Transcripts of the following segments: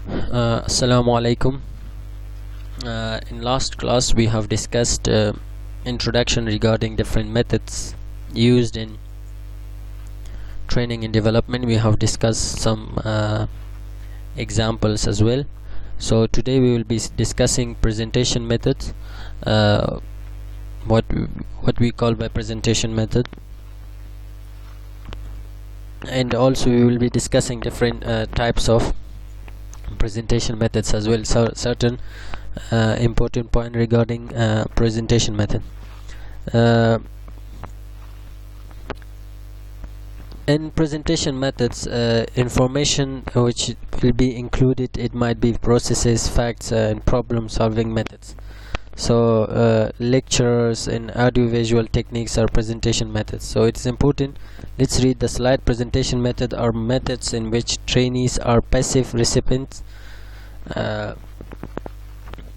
Assalamu alaikum. In last class we have discussed introduction regarding different methods used in training and development. We have discussed some examples as well. So today we will be discussing presentation methods, what we call by presentation method, and also we will be discussing different types of presentation methods as well. So certain important point regarding presentation method. In presentation methods, information which will be included, it might be processes, facts, and problem solving methods. So lectures and audiovisual techniques are presentation methods. So it's important. Let's read the slide. Presentation method are methods in which trainees are passive recipients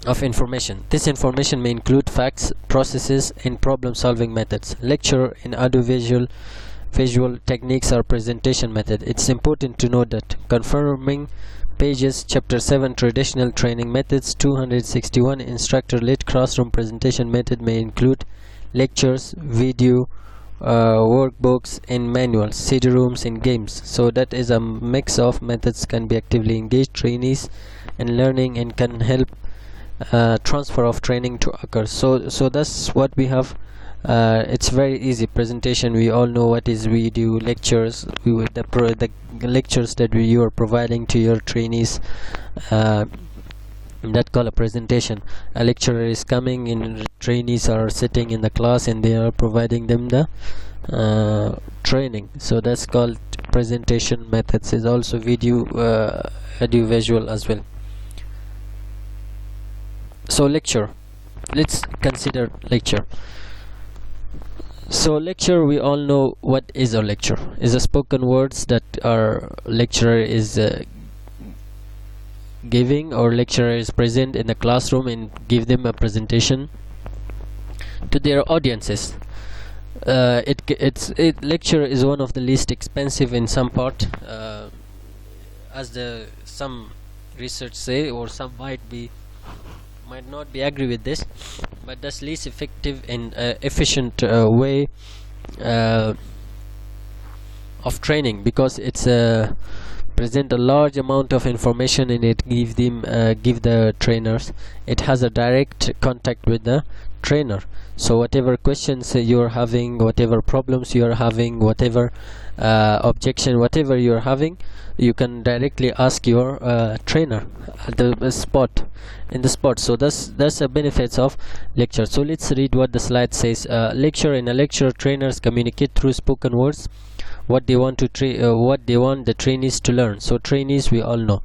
of information. This information may include facts, processes, and problem solving methods. Lecture and audiovisual visual techniques are presentation method. It's important to note that confirming pages, chapter 7, traditional training methods, 261, instructor-led classroom presentation method may include lectures, video, workbooks, and manuals, CD-rooms, and games. So that is a mix of methods can be actively engaged trainees in learning and can help transfer of training to occur. So that's what we have. It's very easy. Presentation, we all know what is video, lectures. The lectures that you are providing to your trainees, that call a presentation. A lecturer is coming and trainees are sitting in the class and they are providing them the training. So that's called presentation methods. Is also video, audiovisual as well. So lecture, let's consider lecture. So lecture, we all know what is a lecture. Is a spoken words that our lecturer is giving, or lecturer is present in the classroom and give them a presentation to their audiences. Lecture is one of the least expensive in some part, as some research say, or some might not be agree with this, but that's least effective and efficient way of training, because it's present a large amount of information and it give the trainers, it has a direct contact with the trainer. So whatever questions you're having, whatever problems you're having, whatever objection, whatever you're having, you can directly ask your trainer at the spot. So that's the benefits of lecture. So let's read what the slide says. Lecture. In a lecture, trainers communicate through spoken words what they want the trainees to learn. So trainees, we all know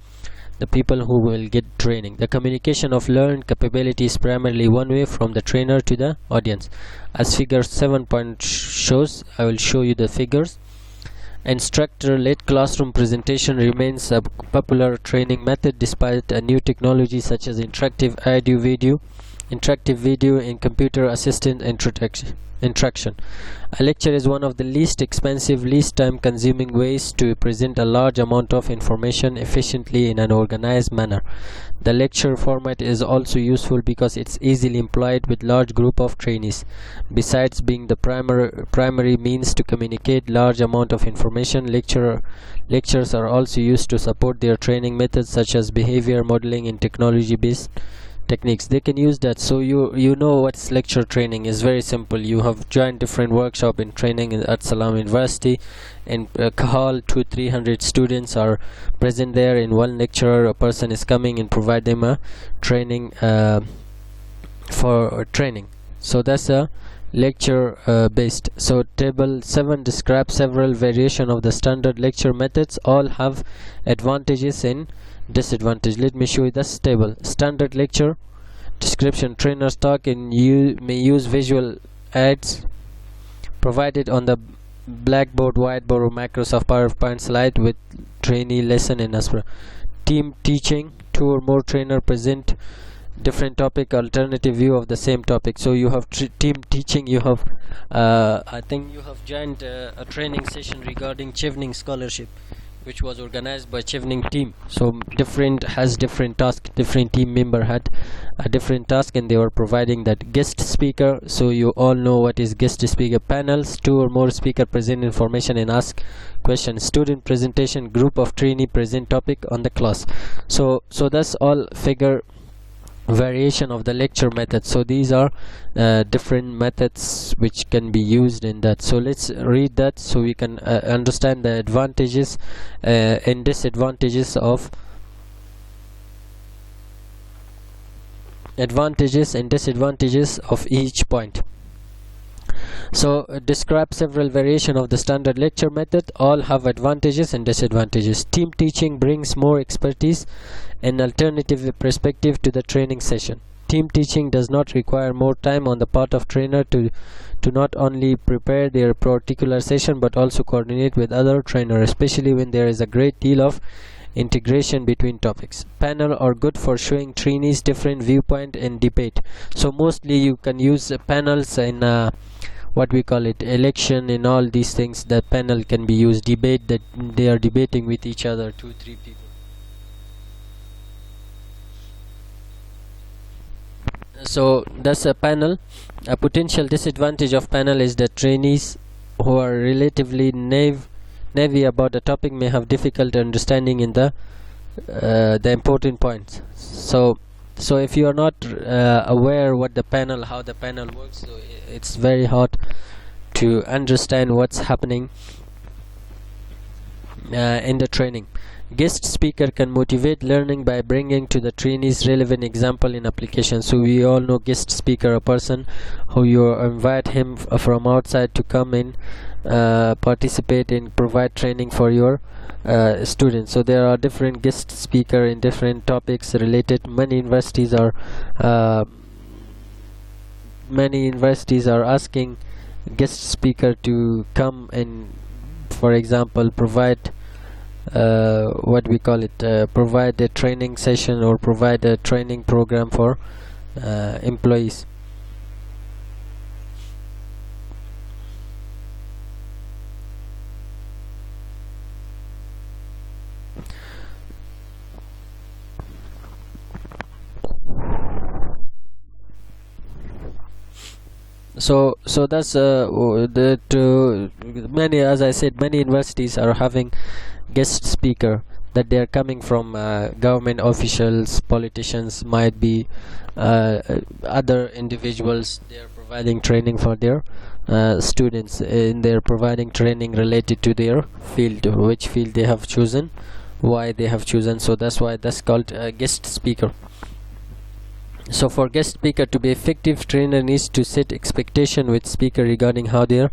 the people who will get training. The communication of learned capability is primarily one way from the trainer to the audience, as figure 7 shows. I will show you the figures. Instructor-led classroom presentation remains a popular training method despite a new technology such as interactive video, and computer assisted interaction. A lecture is one of the least expensive, least time-consuming ways to present a large amount of information efficiently in an organized manner. The lecture format is also useful because it's easily employed with large group of trainees. Besides being the primary means to communicate large amount of information, lectures are also used to support their training methods such as behavior modeling and technology-based techniques. They can use that. So you know what's lecture training is very simple. You have joined different workshop in training at Salam University, and Kahal 200-300 students are present there. In one lecturer, a person is coming and provide them a training for training. So that's a lecture based. So table 7 describes several variations of the standard lecture methods. All have advantages and disadvantage. Let me show you this table. Standard lecture description: trainers talk and you may use visual aids provided on the blackboard, whiteboard, or Microsoft PowerPoint slide with trainee lesson and Aspera. Team teaching: 2 or more trainer present different topic, alternative view of the same topic. So you have team teaching. You have I think you have joined a training session regarding Chevening scholarship. which was organized by Chevening team. So different task, different team member had a different task, and they were providing that guest speaker. So you all know what is guest speaker. Panels, 2 or more speaker present information and ask questions. Student presentation, group of trainee present topic on the class. So that's all figure variation of the lecture method. So these are different methods which can be used in that. So let's read that so we can understand the advantages and disadvantages of each point. So describe several variations of the standard lecture method. All have advantages and disadvantages. Team teaching brings more expertise and alternative perspective to the training session. Team teaching does not require more time on the part of trainer to not only prepare their particular session but also coordinate with other trainers, especially when there is a great deal of integration between topics. Panel are good for showing trainees different viewpoint and debate. So mostly you can use panels in what we call it, election and all these things. The panel can be used, debate, that they are debating with each other, 2-3 people. So that's a panel. A potential disadvantage of panel is that trainees who are relatively naive about the topic may have difficulty understanding in the important points. So if you are not aware what the panel, how the panel works, so it's very hard to understand what's happening in the training. Guest speaker can motivate learning by bringing to the trainees relevant example in application. So we all know guest speaker, a person who you invite him from outside to come in, participate and provide training for your students. So there are different guest speaker in different topics related. Many universities are asking guest speaker to come and, for example, provide provide a training session or provide a training program for employees. So that's many, as I said, many universities are having guest speaker that they are coming from government officials, politicians, might be other individuals. They are providing training for their students, and they are providing training related to their field, which field they have chosen, why they have chosen. So that's why that's called a guest speaker. So for guest speaker to be effective, trainer needs to set expectation with speaker regarding how their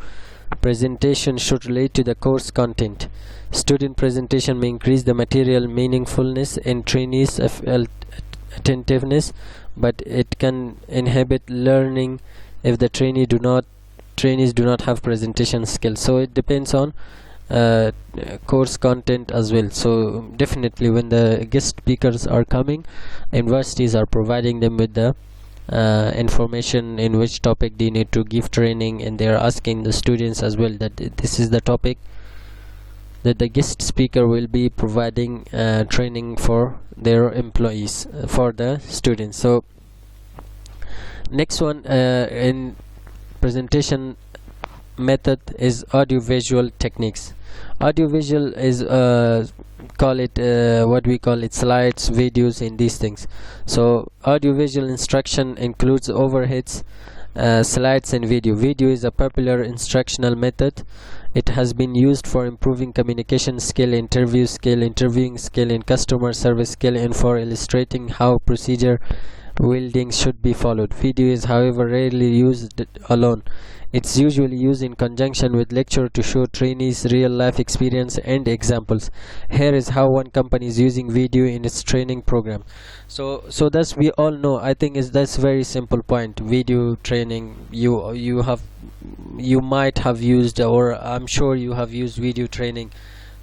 presentation should relate to the course content. Student presentation may increase the material meaningfulness and trainees' attentiveness, but it can inhibit learning if the trainees do not have presentation skills. So it depends on course content as well. So definitely when the guest speakers are coming, universities are providing them with the information in which topic they need to give training, and they are asking the students as well that this is the topic that the guest speaker will be providing training for their employees, for the students. So next one in presentation method is audiovisual techniques. Audiovisual is what we call it, slides, videos, and these things. So audiovisual instruction includes overheads, slides, and video. Video is a popular instructional method. It has been used for improving communication skill, interviewing skill, and customer service skill, and for illustrating how procedure wielding should be followed. Video is, however, rarely used alone. It's usually used in conjunction with lecture to show trainees real-life experience and examples. Here is how one company is using video in its training program. So that's, we all know, I think that's very simple point. Video training, you might have used, or I'm sure you have used video training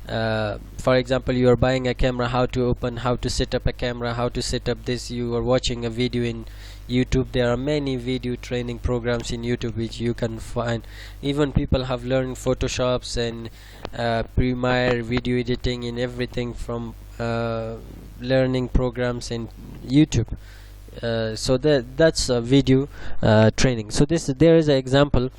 For example, you are buying a camera, how to open, how to set up a camera, how to set up this. You are watching a video in YouTube. There are many video training programs in YouTube which you can find. Even people have learned Photoshops and Premiere, video editing and everything from learning programs in YouTube. So that's a video training. So there is an example,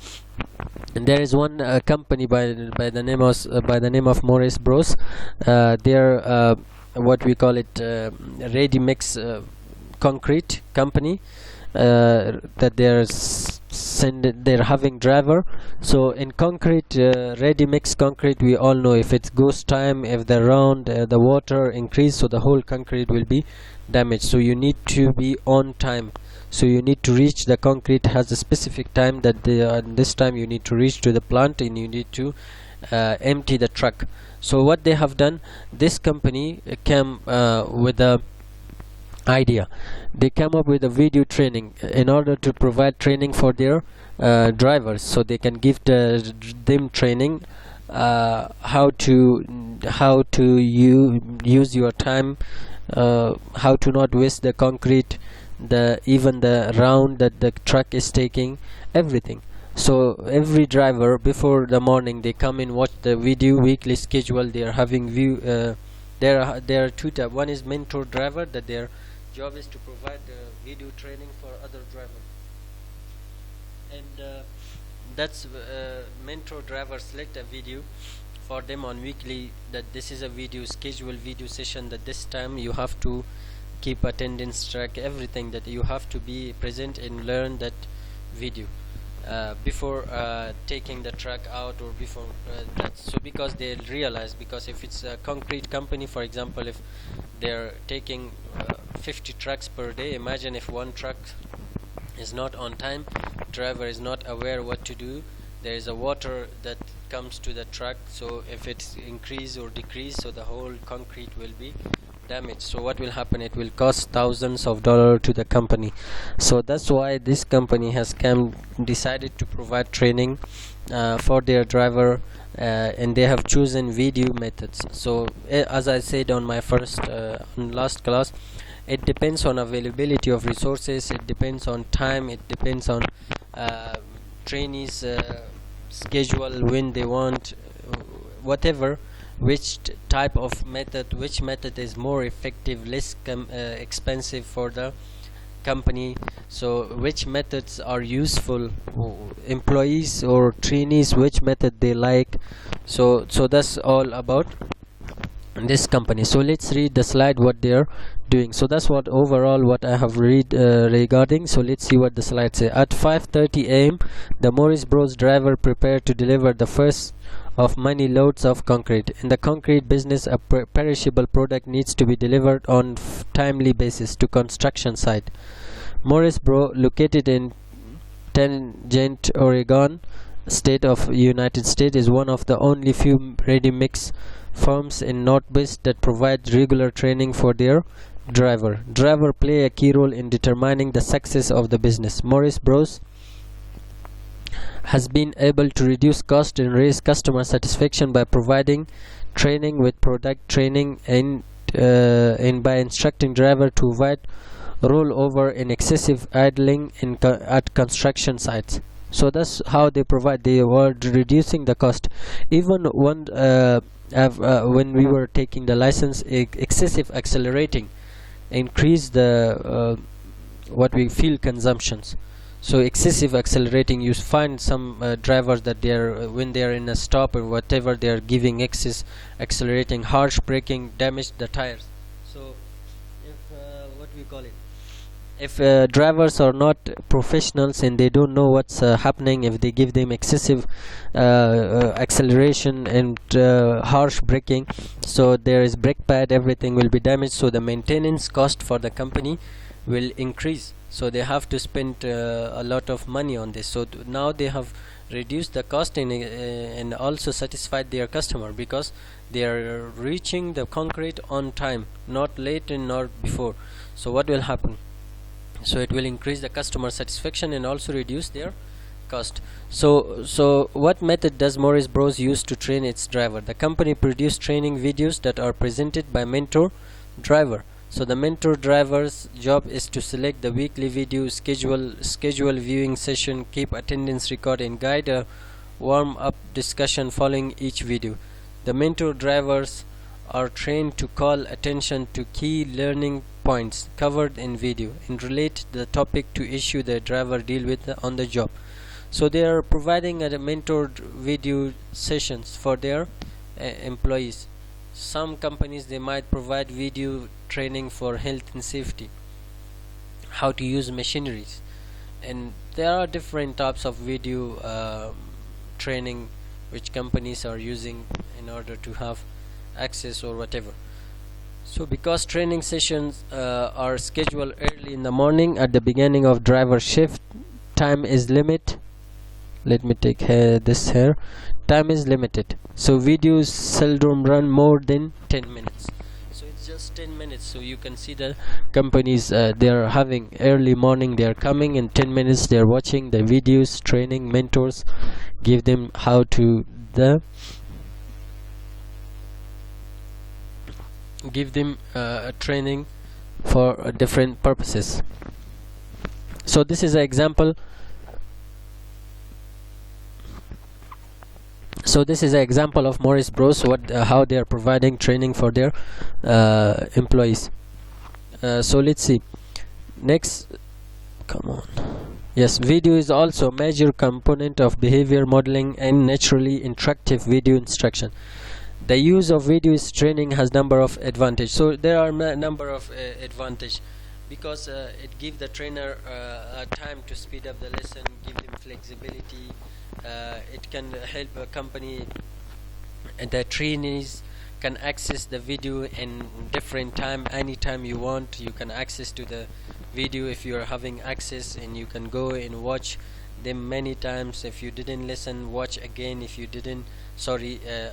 and there is one company by the name of Morris Bros. They're what we call it, ready mix concrete company, that they're having driver. So in concrete, ready mix concrete, we all know if it goes time, if the round the water increase, so the whole concrete will be damaged. So you need to be on time, so you need to reach, the concrete has a specific time that this time you need to reach to the plant, and you need to empty the truck. So what they have done, this company came with a idea. They came up with a video training in order to provide training for their drivers, so they can give them training how to use your time, how to not waste the concrete, even the round that the truck is taking, everything. So every driver, before the morning, they come and watch the video weekly schedule. They are having there are two types. One is mentor driver, that their job is to provide video training for other drivers, and that's mentor driver select a video for them on weekly, that this is a video schedule, video session, that this time you have to keep attendance track, everything, that you have to be present and learn that video before taking the truck out, or before that. So because they realize, because if it's a concrete company, for example, if they're taking 50 trucks per day, imagine if one truck is not on time, driver is not aware what to do, there is a water that comes to the truck, so if it's increase or decrease, so the whole concrete will be damaged. So what will happen, it will cost thousands of dollars to the company. So that's why this company has decided to provide training for their driver, and they have chosen video methods. So as I said on my last class, it depends on availability of resources, it depends on time, it depends on trainees schedule, when they want, whatever, which type of method, which method is more effective, less expensive for the company. So which methods are useful, employees or trainees, which method they like. So that's all about this company. So let's read the slide what they're doing. So that's what overall what I have read regarding. So let's see what the slide say. At 5:30 a.m. the Morris Bros driver prepared to deliver the first of many loads of concrete. In the concrete business, a perishable product needs to be delivered on timely basis to construction site. Morris Bros, located in Tangent, Oregon, state of United States, is one of the only few ready-mix firms in Northwest that provide regular training for their driver. Driver play a key role in determining the success of the business. Morris Bros has been able to reduce cost and raise customer satisfaction by providing training with product training, and by instructing driver to avoid rollover and excessive idling at construction sites. So that's how they provide. They were reducing the cost. Even when we were taking the license, excessive accelerating increase the what we fuel consumptions. So excessive accelerating, you find some drivers that when they are in a stop or whatever, they are giving excess accelerating, harsh braking, damage the tires. So if what we call it, if drivers are not professionals and they don't know what's happening, if they give them excessive acceleration and harsh braking, so there is brake pad, everything will be damaged. So the maintenance cost for the company will increase, so they have to spend a lot of money on this. So now they have reduced the cost and also satisfied their customer, because they are reaching the concrete on time, not late and not before. So what will happen? So it will increase the customer satisfaction and also reduce their cost. So what method does Morris Bros use to train its driver? The company produce training videos that are presented by mentor driver. So the mentor driver's job is to select the weekly video, schedule viewing session, keep attendance record, and guide a warm-up discussion following each video. The mentor drivers are trained to call attention to key learning points covered in video and relate the topic to issue the driver deal with on the job. So they are providing a mentored video sessions for their employees. Some companies, they might provide video training for health and safety, how to use machineries, and there are different types of video training which companies are using in order to have access or whatever. So because training sessions are scheduled early in the morning at the beginning of driver shift, time is limited. Let me take this here. Time is limited, so videos seldom run more than 10 minutes. So it's just 10 minutes. So you can see the companies, they are having early morning, they are coming in 10 minutes, they are watching the videos, training, mentors give them how to give them training for different purposes. So this is an example. So this is an example of Morris Bros, how they are providing training for their employees. So let's see next. Come on. Yes, video is also a major component of behavior modeling and naturally interactive video instruction. The use of video training has number of advantage. So there are number of advantage, because it gives the trainer time to speed up the lesson, give them flexibility. It can help a company, and the trainees can access the video in different time. Anytime you want, you can access to the video if you are having access, and you can go and watch them many times. If you didn't listen, watch again. If you didn't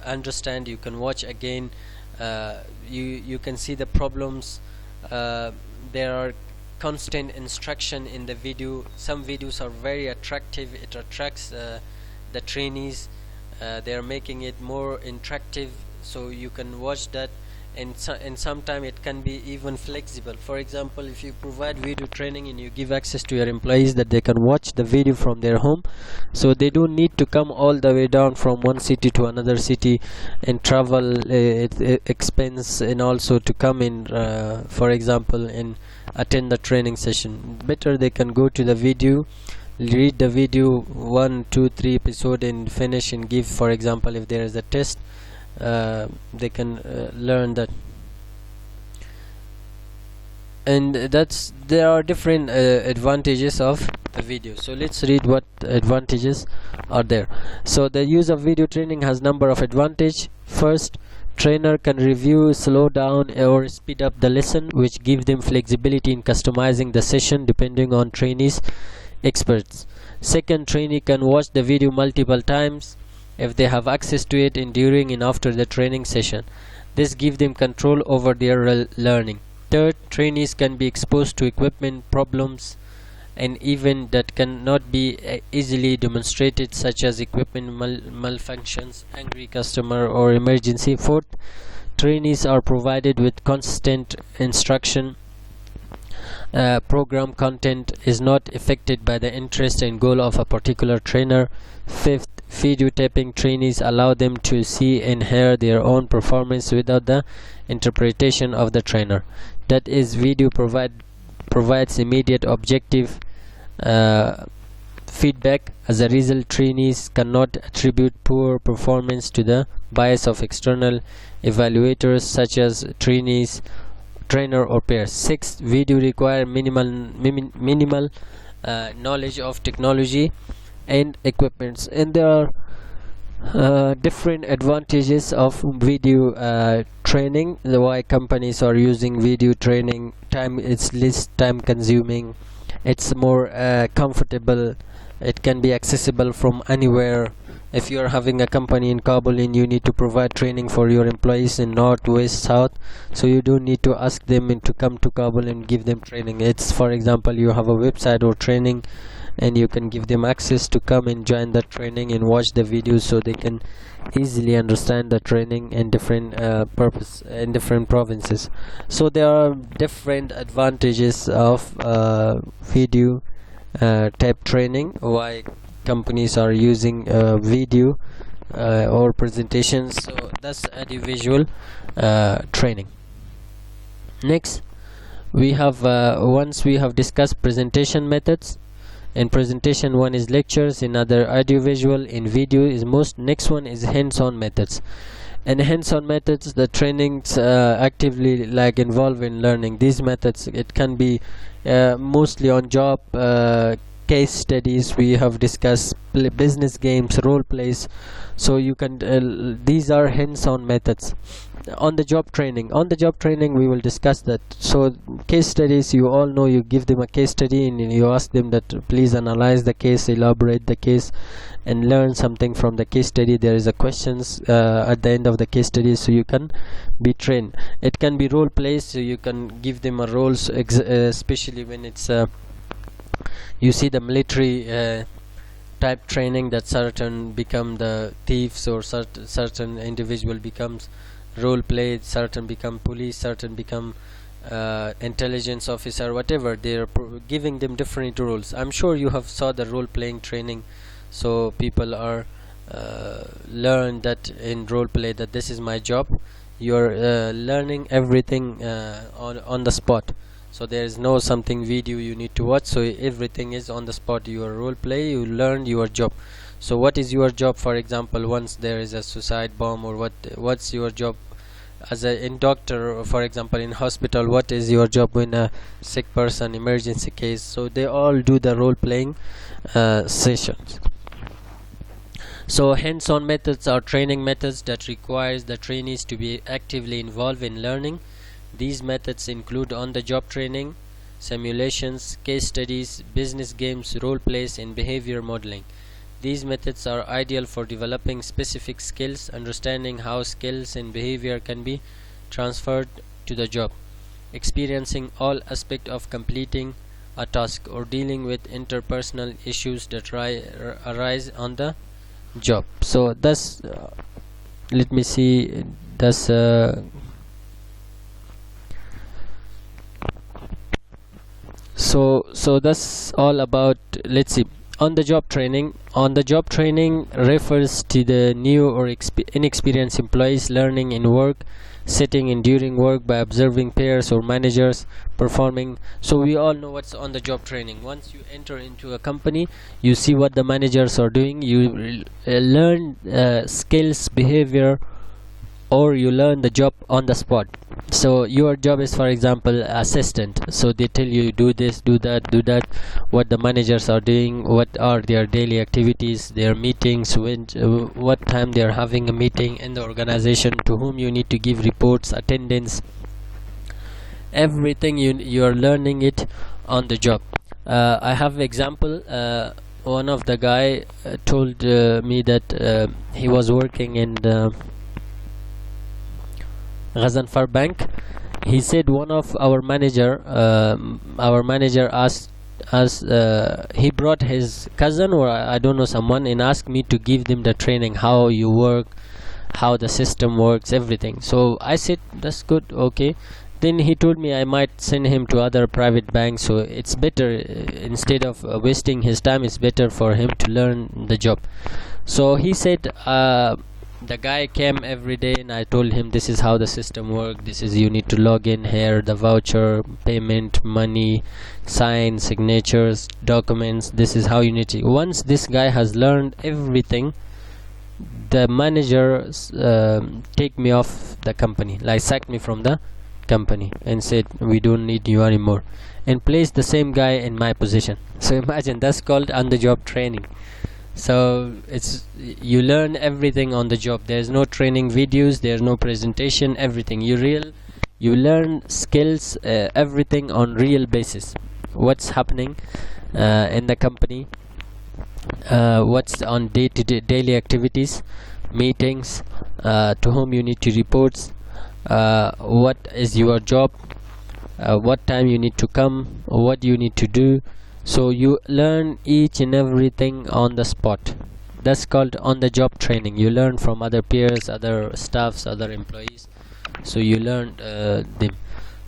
understand, you can watch again. You can see the problems. There are constant instruction in the video. Some videos are very attractive. It attracts the trainees. They are making it more interactive, so you can watch that. And sometimes it can be even flexible. For example, if you provide video training and you give access to your employees that they can watch the video from their home, so they don't need to come all the way down from one city to another city and travel expense, and also to come in for example and attend the training session. Better they can go to the video, read the video 1, 2, 3 episode and finish and give. For example, if there is a test, they can learn that. And there are different advantages of the video. So let's read what advantages are there. So the use of video training has number of advantage. First, trainer can review, slow down or speed up the lesson, which give them flexibility in customizing the session depending on trainees' experts. Second, trainee can watch the video multiple times if they have access to it in during and after the training session. This gives them control over their learning. Third, trainees can be exposed to equipment problems and even that cannot be easily demonstrated, such as equipment malfunctions, angry customer or emergency. Fourth, trainees are provided with constant instruction. Program content is not affected by the interest and goal of a particular trainer. Fifth, videotaping trainees allow them to see and hear their own performance without the interpretation of the trainer. That is, video provides immediate objective feedback. As a result, trainees cannot attribute poor performance to the bias of external evaluators such as trainer or peers. Sixth, video require minimal knowledge of technology and equipments. And there are different advantages of video training. Why companies are using video training: it's less time consuming, it's more comfortable, it can be accessible from anywhere. If you are having a company in Kabul and you need to provide training for your employees in north, west, south, so you don't need to ask them to come to Kabul and give them training. It's, for example, you have a website or training and you can give them access to come and join the training and watch the videos, so they can easily understand the training in different purpose in different provinces. So there are different advantages of video type training, why companies are using video or presentations. So that's audiovisual training. Next, we have once we have discussed presentation methods. In presentation, one is lectures, in other audiovisual, in video is most. Next one is hands-on methods. In hands-on methods, the trainings actively like involve in learning. These methods, it can be mostly on job, case studies. We have discussed business games, role plays. So you can these are hands-on methods. On the job training, we will discuss that. So case studies, you all know, you give them a case study and you ask them that please analyze the case, elaborate the case, and learn something from the case study. There is a questions at the end of the case study, so you can be trained. It can be role plays, so you can give them a roles, especially when it's you see the military type training, that certain become the thieves, or certain individual becomes role play, certain become police, certain become intelligence officer, whatever. They're giving them different roles. I'm sure you have saw the role playing training, so people are learn that in role play, that this is my job. You're learning everything on the spot, so there is no something video you need to watch, so everything is on the spot. Your role play, you learn your job. So what is your job? For example, once there is a suicide bomb, or what's your job as in doctor, or for example in hospital, what is your job when a sick person, emergency case. So they all do the role playing sessions. So hands-on methods are training methods that requires the trainees to be actively involved in learning. These methods include on-the-job training, simulations, case studies, business games, role plays, and behavior modeling. These methods are ideal for developing specific skills, understanding how skills and behavior can be transferred to the job, experiencing all aspects of completing a task, or dealing with interpersonal issues that arise on the job. So that's let me see, that's so that's all about, let's see, on the job training. On the job training refers to the new or inexperienced employees learning in work setting and during work by observing peers or managers performing. So we all know what's on the job training. Once you enter into a company, you see what the managers are doing, you learn skills, behavior, or you learn the job on the spot. So your job is, for example, assistant, so they tell you do this, do that, what the managers are doing, what are their daily activities, their meetings, when what time they are having a meeting in the organization, to whom you need to give reports, attendance, everything you are learning it on the job. I have example. One of the guy told me that he was working in the Ghazanfar Bank. He said one of our manager asked us, he brought his cousin, or I don't know, someone, and asked me to give them the training, how you work, how the system works, everything. So I said that's good, okay. Then he told me I might send him to other private banks, so it's better, instead of wasting his time, it's better for him to learn the job. So he said the guy came every day, and I told him this is how the system works, this is, you need to log in here, the voucher, payment, money, sign, signatures, documents, this is how you need to. Once this guy has learned everything, the manager take me off the company, like sacked me from the company and said we don't need you anymore, and placed the same guy in my position. So imagine, that's called on the job training. So it's, you learn everything on the job. There's no training videos, there's no presentation, everything you learn skills, everything on real basis, what's happening in the company, what's on day-to-day daily activities, meetings, to whom you need to report, what is your job, what time you need to come, what you need to do, So you learn each and everything on the spot. That's called on the job training. You learn from other peers, other staffs, other employees, so you learn them.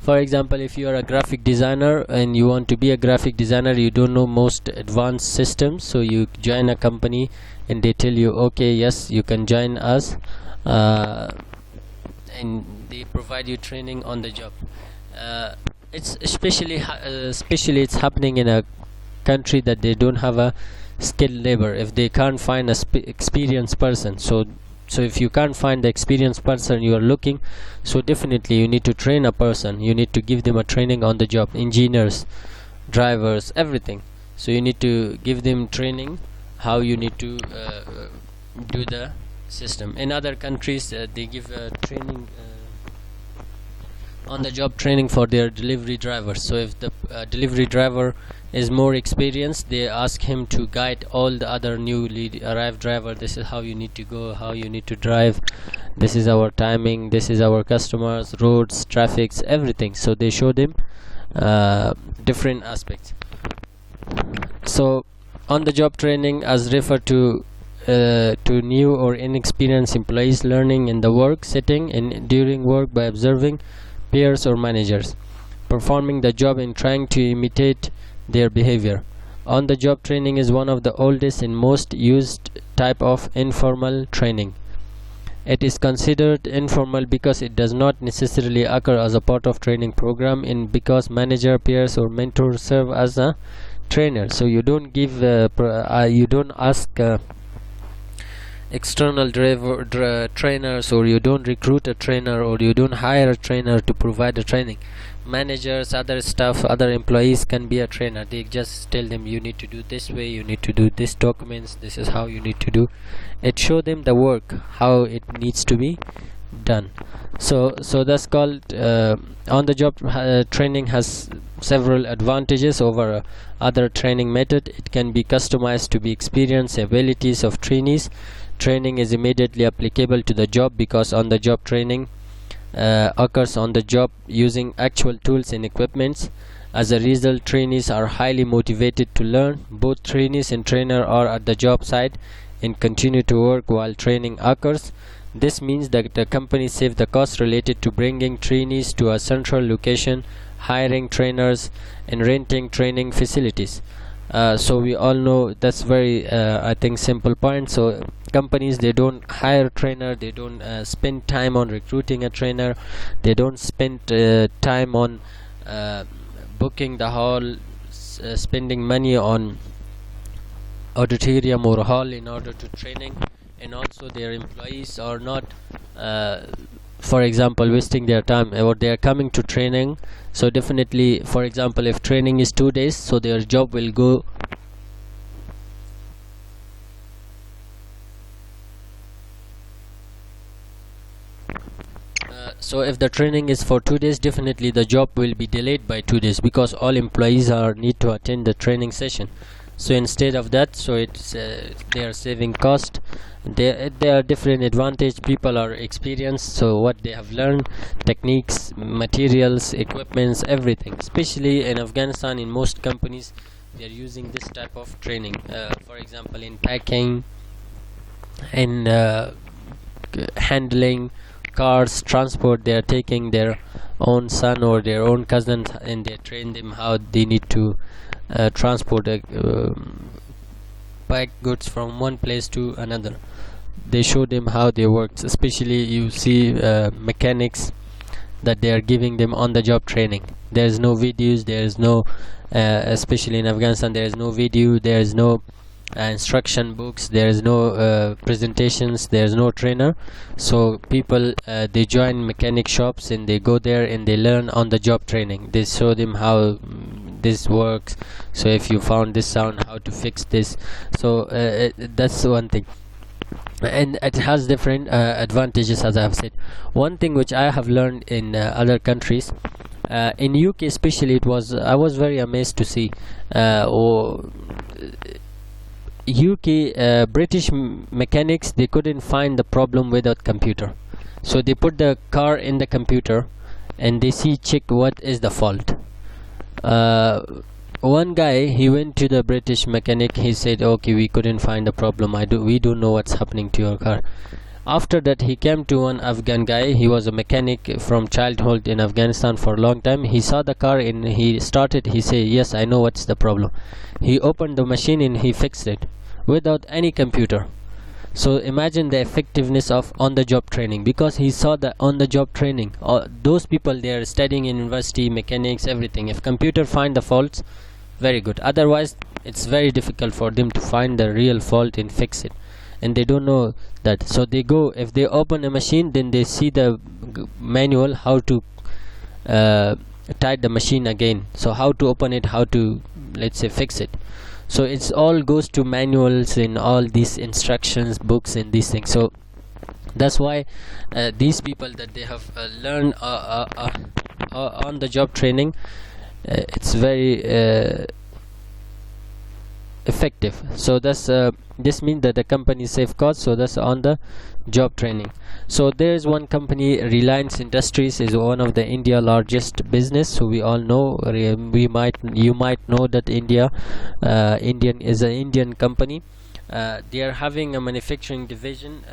For example, if you are a graphic designer and you want to be a graphic designer, you don't know most advanced systems, so you join a company and they tell you, okay, yes, you can join us, and they provide you training on the job. It's especially it's happening in a country that they don't have a skilled labor, if they can't find a experienced person. So if you can't find the experienced person you are looking, so definitely you need to train a person, you need to give them a training on the job. Engineers, drivers, everything, so you need to give them training how you need to do the system. In other countries they give training on the job training for their delivery drivers. So if the delivery driver is more experienced, they ask him to guide all the other newly arrived driver. This is how you need to go, how you need to drive, this is our timing, this is our customers, roads, traffics, everything. So they show them different aspects. So on the job training as refer to new or inexperienced employees learning in the work setting and during work by observing peers or managers performing the job and trying to imitate their behavior. On the job training is one of the oldest and most used type of informal training. It is considered informal because it does not necessarily occur as a part of training program, and because manager, peers or mentors serve as a trainer. So you don't give you don't ask external trainers, or you don't recruit a trainer, or you don't hire a trainer to provide a training. Managers, other staff, other employees can be a trainer. They just tell them you need to do this way, you need to do this documents, this is how you need to do it. Show them the work, how it needs to be done. So that's called on the job training has several advantages over other training method. It can be customized to be experience abilities of trainees. Training is immediately applicable to the job because on the job training occurs on the job using actual tools and equipments. As a result, trainees are highly motivated to learn. Both trainees and trainer are at the job site and continue to work while training occurs. This means that the company saves the cost related to bringing trainees to a central location, hiring trainers, and renting training facilities. So we all know that's very I think simple point. So companies, they don't hire a trainer, they don't spend time on recruiting a trainer, they don't spend time on booking the hall, spending money on auditorium or hall in order to training. And also their employees are not for example wasting their time, or they are coming to training. So definitely, for example, if training is 2 days, so their job will go so if the training is for 2 days, definitely the job will be delayed by 2 days because all employees need to attend the training session. So instead of that, so it's they are saving cost. There are different advantage. People are experienced, so what they have learned, techniques, materials, equipments, everything. Especially in Afghanistan, in most companies they are using this type of training. For example, in packing, in handling cars, transport, they are taking their own son or their own cousin and they train them how they need to transport pack goods from one place to another. They show them how they work. Especially you see mechanics that they are giving them on the job training. There is no videos, there is no especially in Afghanistan, there is no video, there is no instruction books, there is no presentations, there is no trainer. So people they join mechanic shops and they go there and they learn on the job training. They show them how this works. So if you found this sound, how to fix this. So that's one thing, and it has different advantages. As I have said, one thing which I have learned in other countries, in UK especially, I was very amazed to see UK British mechanics, they couldn't find the problem without computer. So they put the car in the computer and they check what is the fault. one guy, he went to the British mechanic. He said, okay, we couldn't find a problem, we don't know what's happening to your car. After that, he came to one Afghan guy. He was a mechanic from childhood in Afghanistan for a long time. He saw the car and he said, yes, I know what's the problem. He opened the machine and he fixed it without any computer. So imagine the effectiveness of on-the-job training, because he saw the on-the-job training. Those people, they are studying in university, mechanics, everything. If computer find the faults, very good. Otherwise, it's very difficult for them to find the real fault and fix it. And they don't know that. So they go, if they open a machine, then they see the manual how to tight the machine again. So how to open it, how to, let's say, fix it. So it's all goes to manuals and all these instructions, books and these things. So that's why these people that they have learned on the job training, it's very effective. So that's this means that the company save costs. So that's on the job training. So there is one company, Reliance Industries, is one of the India largest business. So we all know, you might know that Indian is an Indian company. They are having a manufacturing division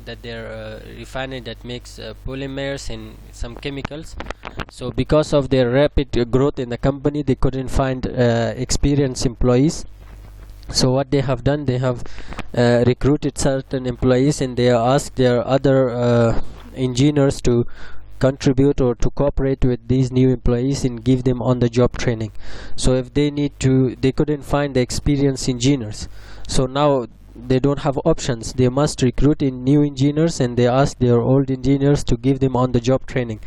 that they're refining, that makes polymers and some chemicals. So because of their rapid growth in the company, they couldn't find experienced employees. So what they have done, they have recruited certain employees, and they asked their other engineers to contribute or to cooperate with these new employees and give them on the job training. So if they couldn't find the experienced engineers, so now they don't have options. They must recruit in new engineers, and they ask their old engineers to give them on the job training.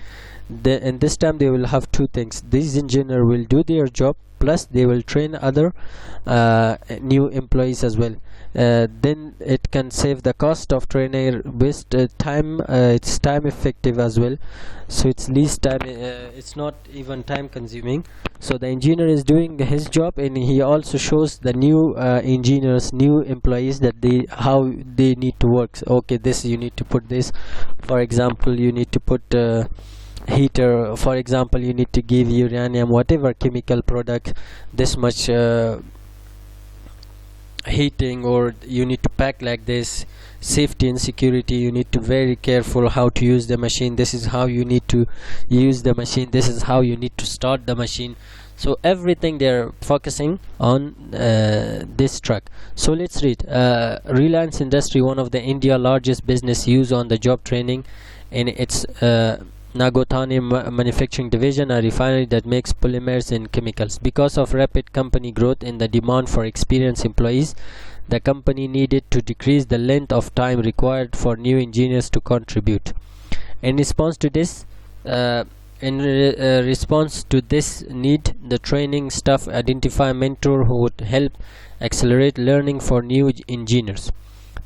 And this time they will have two things: these engineers will do their job, plus they will train other new employees as well. Then it can save the cost of training, waste time. It's time effective as well, so it's least time, it's not even time consuming. So the engineer is doing his job, and he also shows the new engineers, new employees, that how they need to work. Okay, this you need to put this, for example, you need to put heater, for example, you need to give uranium, whatever chemical product, this much heating, or you need to pack like this. Safety and security, you need to very careful how to use the machine. This is how you need to use the machine, this is how you need to start the machine. So everything they're focusing on this track. So let's read. Reliance Industry, one of the India largest business, use on the job training in its Nagotani manufacturing division, a refinery that makes polymers and chemicals. Because of rapid company growth and the demand for experienced employees, the company needed to decrease the length of time required for new engineers to contribute. In response to this need, the training staff identify a mentor who would help accelerate learning for new engineers.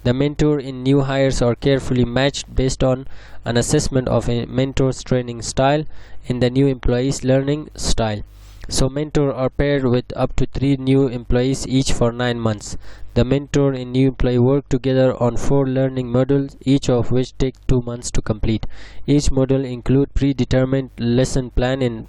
The mentor in new hires are carefully matched based on an assessment of a mentor's training style and the new employee's learning style. So mentors are paired with up to 3 new employees each for 9 months. The mentor and new employee work together on 4 learning modules, each of which take 2 months to complete. Each module includes predetermined lesson plan and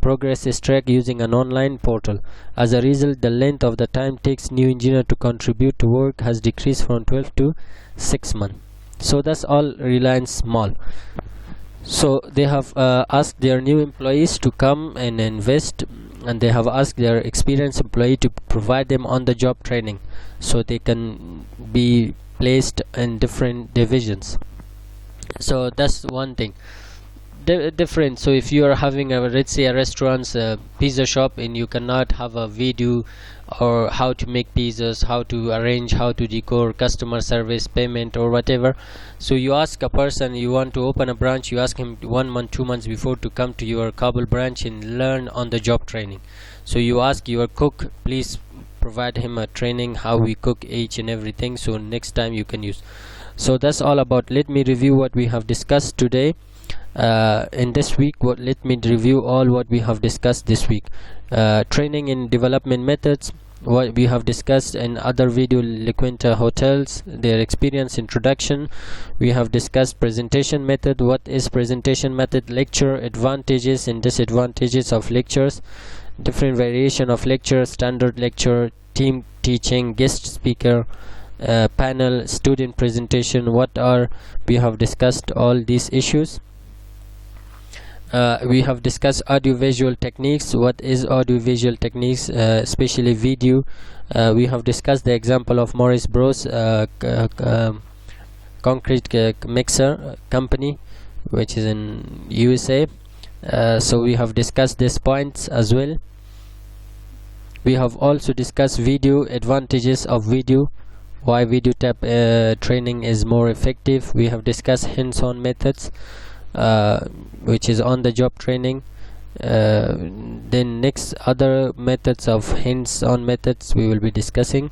progress is tracked using an online portal. As a result, the length of the time takes new engineer to contribute to work has decreased from 12 to 6 months. So that's all Reliance Mall. So they have asked their new employees to come and invest, and they have asked their experienced employee to provide them on the job training so they can be placed in different divisions. So that's one thing different. So if you are having a, let's say, a restaurant's pizza shop, and you cannot have a video or how to make pizzas, how to arrange, how to decor, customer service, payment, or whatever, so you ask a person, you want to open a branch, you ask him 1 month, 2 months before to come to your Kabul branch and learn on the job training. So you ask your cook, please provide him a training how we cook each and everything, so next time you can use. So that's all about. Let me review what we have discussed today. In this week, let me review all what we have discussed this week. Training and development methods, what we have discussed in other video, LaQuinta Hotels, their experience introduction. We have discussed presentation method, what is presentation method, lecture, advantages and disadvantages of lectures, different variation of lecture, standard lecture, team teaching, guest speaker, panel, student presentation. We have discussed all these issues. We have discussed audiovisual techniques. What is audiovisual techniques, especially video? We have discussed the example of Morris Bros concrete mixer company, which is in USA. So we have discussed these points as well. We have also discussed video, advantages of video, why video tab training is more effective. We have discussed hands-on methods, which is on the job training. Then next, other methods of hands-on methods we will be discussing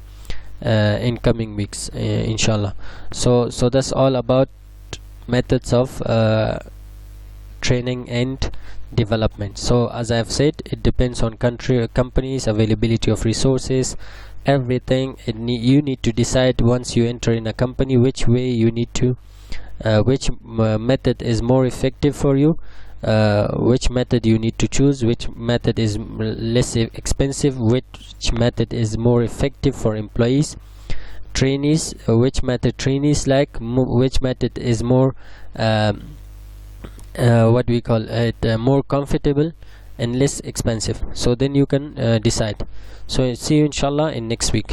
in coming weeks, inshallah. So that's all about methods of training and development. So as I have said, it depends on companies, availability of resources, everything. You need to decide once you enter in a company which way you need to which method is more effective for you, which method you need to choose, which method is less expensive, which method is more effective for employees, trainees, which method trainees like, which method is more what we call it, more comfortable and less expensive. So then you can decide. So see you inshallah in next week.